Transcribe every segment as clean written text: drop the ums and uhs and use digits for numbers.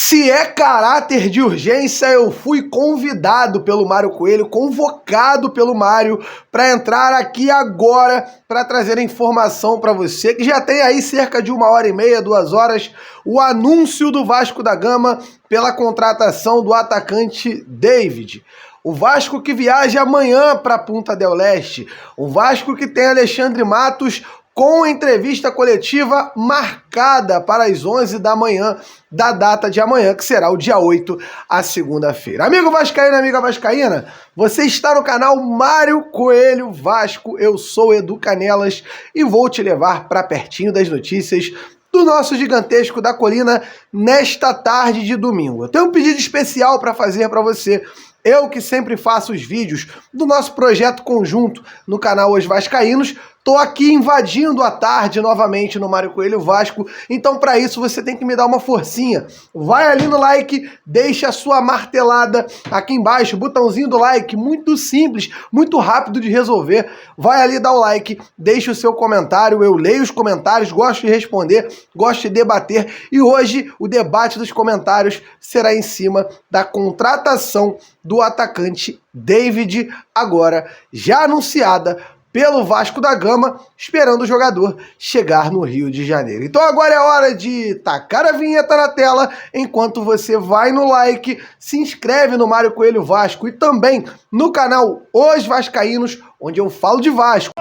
Se é caráter de urgência, eu fui convidado pelo Mário Coelho, convocado pelo Mário para entrar aqui agora para trazer informação para você, que já tem aí cerca de 1h30, 2 horas, o anúncio do Vasco da Gama pela contratação do atacante David. O Vasco que viaja amanhã para Punta del Este, o Vasco que tem Alexandre Matos com entrevista coletiva marcada para as 11 da manhã da data de amanhã, que será o dia 8, a segunda-feira. Amigo vascaíno, amiga vascaína, você está no canal Mário Coelho Vasco, eu sou Edu Canelas e vou te levar para pertinho das notícias do nosso gigantesco da colina nesta tarde de domingo. Eu tenho um pedido especial para fazer para você. Eu que sempre faço os vídeos do nosso projeto conjunto no canal Os Vascaínos, tô aqui invadindo a tarde novamente no Mário Coelho Vasco, então para isso você tem que me dar uma forcinha. Vai ali no like, deixa a sua martelada aqui embaixo, botãozinho do like, muito simples, muito rápido de resolver. Vai ali dar o like, deixa o seu comentário, eu leio os comentários, gosto de responder, gosto de debater e hoje o debate dos comentários será em cima da contratação do atacante David, agora já anunciada pelo Vasco da Gama, esperando o jogador chegar no Rio de Janeiro. Então agora é hora de tacar a vinheta na tela, enquanto você vai no like, se inscreve no Mário Coelho Vasco e também no canal Os Vascaínos, onde eu falo de Vasco.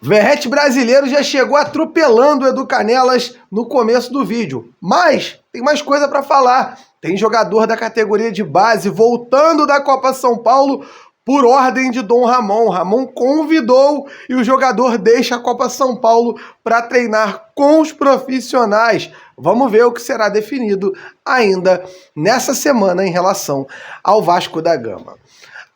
Verrete brasileiro já chegou atropelando o Edu Canelas no começo do vídeo, mas tem mais coisa para falar. Tem jogador da categoria de base voltando da Copa São Paulo por ordem de Dom Ramon. Ramon convidou e o jogador deixa a Copa São Paulo para treinar com os profissionais. Vamos ver o que será definido ainda nessa semana em relação ao Vasco da Gama.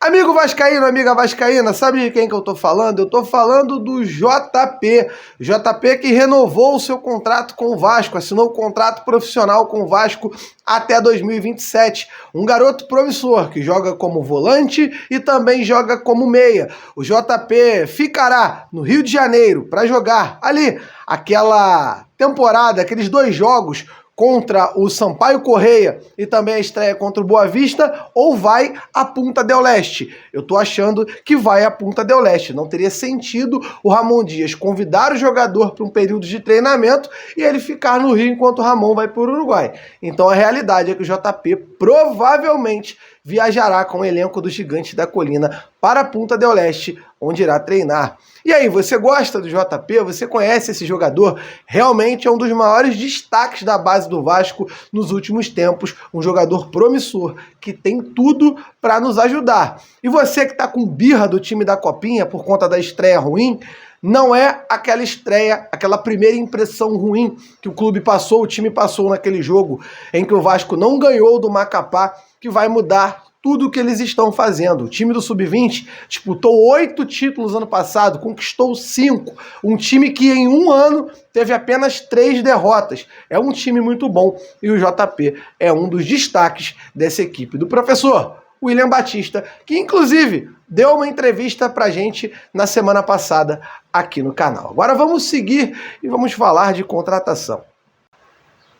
Amigo vascaíno, amiga vascaína, sabe de quem que eu tô falando? Eu tô falando do JP. JP que renovou o seu contrato com o Vasco, assinou o contrato profissional com o Vasco até 2027. Um garoto promissor que joga como volante e também joga como meia. O JP ficará no Rio de Janeiro para jogar ali aquela temporada, aqueles 2 jogos contra o Sampaio Corrêa e também a estreia contra o Boa Vista, ou vai a Punta del Este? Eu tô achando que vai a Punta del Este. Não teria sentido o Ramon Dias convidar o jogador para um período de treinamento e ele ficar no Rio enquanto o Ramon vai para o Uruguai. Então a realidade é que o JP provavelmente viajará com o elenco do Gigante da Colina para a Punta del Este, onde irá treinar. E aí, você gosta do JP? Você conhece esse jogador? Realmente é um dos maiores destaques da base do Vasco nos últimos tempos, um jogador promissor, que tem tudo para nos ajudar. E você que está com birra do time da Copinha por conta da estreia ruim, não é aquela estreia, aquela primeira impressão ruim que o clube passou, o time passou naquele jogo em que o Vasco não ganhou do Macapá, que vai mudar tudo o que eles estão fazendo. O time do Sub-20 disputou 8 títulos ano passado, conquistou 5. Um time que em um ano teve apenas 3 derrotas. É um time muito bom e o JP é um dos destaques dessa equipe. Do professor William Batista, que inclusive deu uma entrevista pra gente na semana passada aqui no canal. Agora vamos seguir e vamos falar de contratação.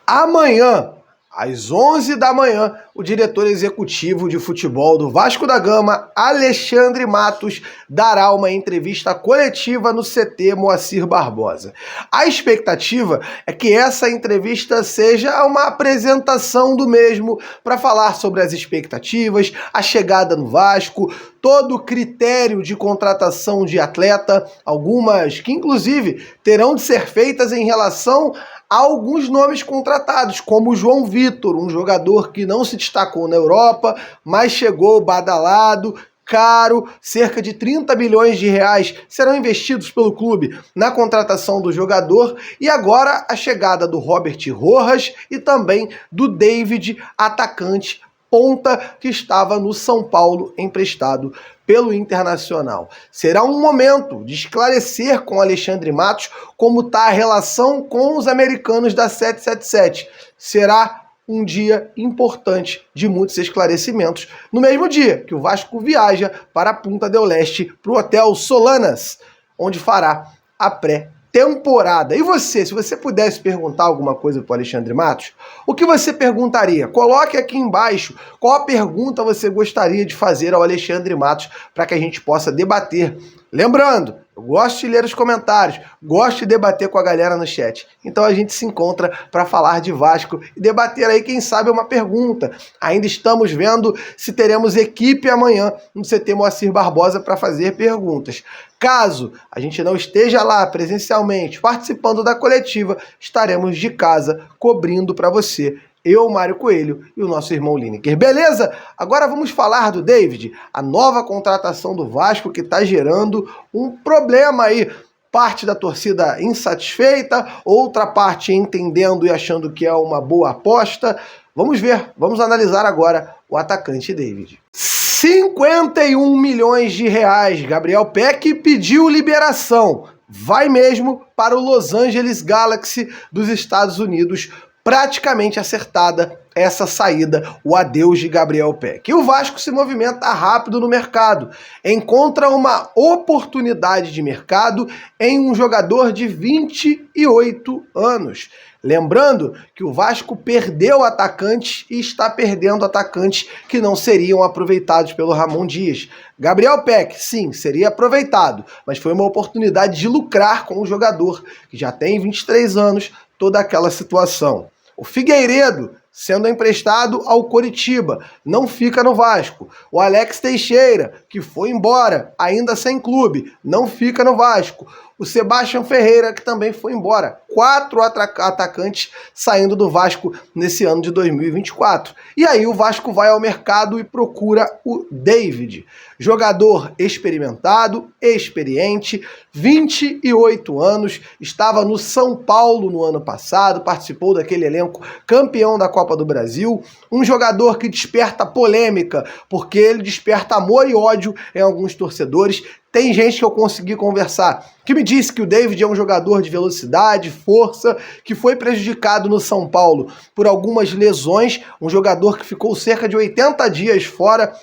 Amanhã, às 11 da manhã, o diretor executivo de futebol do Vasco da Gama, Alexandre Matos, dará uma entrevista coletiva no CT Moacir Barbosa. A expectativa é que essa entrevista seja uma apresentação do mesmo para falar sobre as expectativas, a chegada no Vasco, todo o critério de contratação de atleta, algumas que inclusive terão de ser feitas em relação há alguns nomes contratados, como o João Vitor, um jogador que não se destacou na Europa, mas chegou badalado, caro, cerca de 30 milhões de reais serão investidos pelo clube na contratação do jogador, e agora a chegada do Robert Rojas e também do David, atacante ponta que estava no São Paulo emprestado pelo Internacional. Será um momento de esclarecer com Alexandre Matos como está a relação com os americanos da 777. Será um dia importante de muitos esclarecimentos, no mesmo dia que o Vasco viaja para a Punta del Este, para o Hotel Solanas, onde fará a pré-temporada. E você, se você pudesse perguntar alguma coisa para o Alexandre Matos, o que você perguntaria? Coloque aqui embaixo qual a pergunta você gostaria de fazer ao Alexandre Matos para que a gente possa debater. Lembrando, eu gosto de ler os comentários, gosto de debater com a galera no chat. Então a gente se encontra para falar de Vasco e debater aí, quem sabe, uma pergunta. Ainda estamos vendo se teremos equipe amanhã no CT Moacir Barbosa para fazer perguntas. Caso a gente não esteja lá presencialmente participando da coletiva, estaremos de casa cobrindo para você. Eu, Mário Coelho e o nosso irmão Lineker. Beleza? Agora vamos falar do David, a nova contratação do Vasco que está gerando um problema aí. Parte da torcida insatisfeita, outra parte entendendo e achando que é uma boa aposta. Vamos ver, vamos analisar agora o atacante David. 51 milhões de reais. Gabriel Peck pediu liberação. Vai mesmo para o Los Angeles Galaxy dos Estados Unidos. Praticamente acertada essa saída, o adeus de Gabriel Peck. E o Vasco se movimenta rápido no mercado, encontra uma oportunidade de mercado em um jogador de 28 anos. Lembrando que o Vasco perdeu atacantes e está perdendo atacantes que não seriam aproveitados pelo Ramon Dias. Gabriel Peck, sim, seria aproveitado, mas foi uma oportunidade de lucrar com o jogador, que já tem 23 anos, toda aquela situação. O Figueiredo, sendo emprestado ao Coritiba, não fica no Vasco. O Alex Teixeira, que foi embora, ainda sem clube, não fica no Vasco. O Sebastião Ferreira, que também foi embora. 4 atacantes saindo do Vasco nesse ano de 2024. E aí o Vasco vai ao mercado e procura o David. Jogador experimentado, experiente, 28 anos, estava no São Paulo no ano passado, participou daquele elenco campeão da Copa do Brasil. Um jogador que desperta polêmica, porque ele desperta amor e ódio em alguns torcedores. Tem gente que eu consegui conversar que me disse que o David é um jogador de velocidade, força, que foi prejudicado no São Paulo por algumas lesões, um jogador que ficou cerca de 80 dias fora,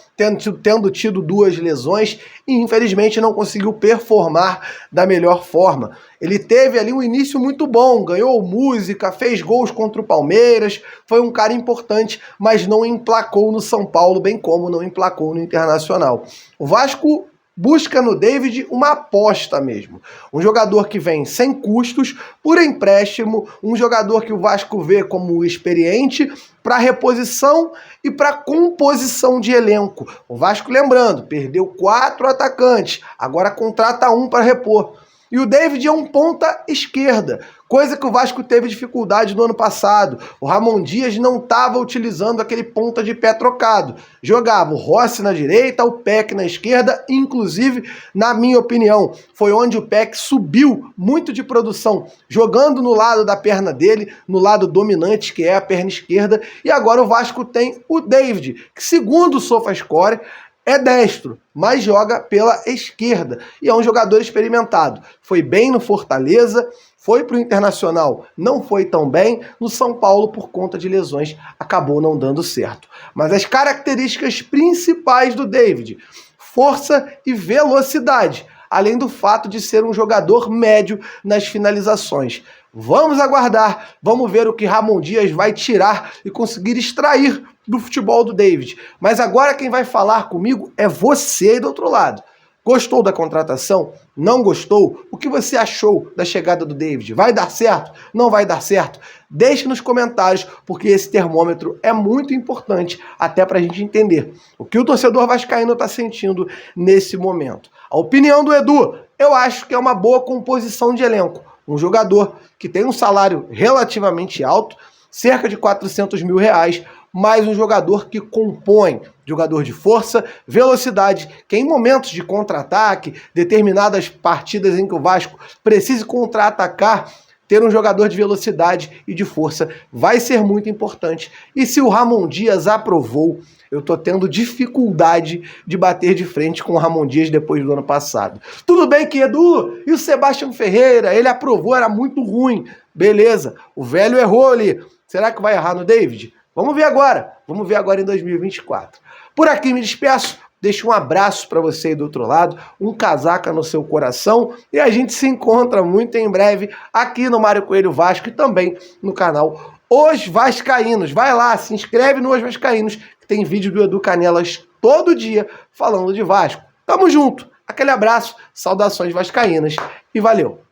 tendo tido 2 lesões e infelizmente não conseguiu performar da melhor forma. Ele teve ali um início muito bom, ganhou música, fez gols contra o Palmeiras, foi um cara importante, mas não emplacou no São Paulo, bem como não emplacou no Internacional. O Vasco busca no David uma aposta mesmo. Um jogador que vem sem custos, por empréstimo, um jogador que o Vasco vê como experiente para reposição e para composição de elenco. O Vasco, lembrando, perdeu 4 atacantes, agora contrata um para repor. E o David é um ponta esquerda, coisa que o Vasco teve dificuldade no ano passado. O Ramon Dias não estava utilizando aquele ponta de pé trocado. Jogava o Rossi na direita, o Peck na esquerda, inclusive, na minha opinião, foi onde o Peck subiu muito de produção, jogando no lado da perna dele, no lado dominante, que é a perna esquerda. E agora o Vasco tem o David, que segundo o SofaScore, é destro, mas joga pela esquerda e é um jogador experimentado. Foi bem no Fortaleza, foi para o Internacional, não foi tão bem. No São Paulo, por conta de lesões, acabou não dando certo. Mas as características principais do David: força e velocidade, além do fato de ser um jogador médio nas finalizações. Vamos aguardar, vamos ver o que Ramon Dias vai tirar e conseguir extrair do futebol do David. Mas agora quem vai falar comigo é você aí do outro lado. Gostou da contratação? Não gostou? O que você achou da chegada do David? Vai dar certo? Não vai dar certo? Deixe nos comentários, porque esse termômetro é muito importante até para a gente entender o que o torcedor vascaíno está sentindo nesse momento. A opinião do Edu: eu acho que é uma boa composição de elenco. Um jogador que tem um salário relativamente alto, cerca de 400 mil reais, mas um jogador que compõe, jogador de força, velocidade, que em momentos de contra-ataque, determinadas partidas em que o Vasco precise contra-atacar, ter um jogador de velocidade e de força vai ser muito importante. E se o Ramon Dias aprovou, eu tô tendo dificuldade de bater de frente com o Ramon Dias depois do ano passado. Tudo bem que, Edu, e o Sebastião Ferreira, ele aprovou, era muito ruim. Beleza, o velho errou ali. Será que vai errar no David? Vamos ver agora em 2024. Por aqui me despeço, deixo um abraço para você aí do outro lado, um casaca no seu coração e a gente se encontra muito em breve aqui no Mário Coelho Vasco e também no canal Os Vascaínos. Vai lá, se inscreve no Os Vascaínos, que tem vídeo do Edu Canelas todo dia falando de Vasco. Tamo junto, aquele abraço, saudações vascaínas e valeu!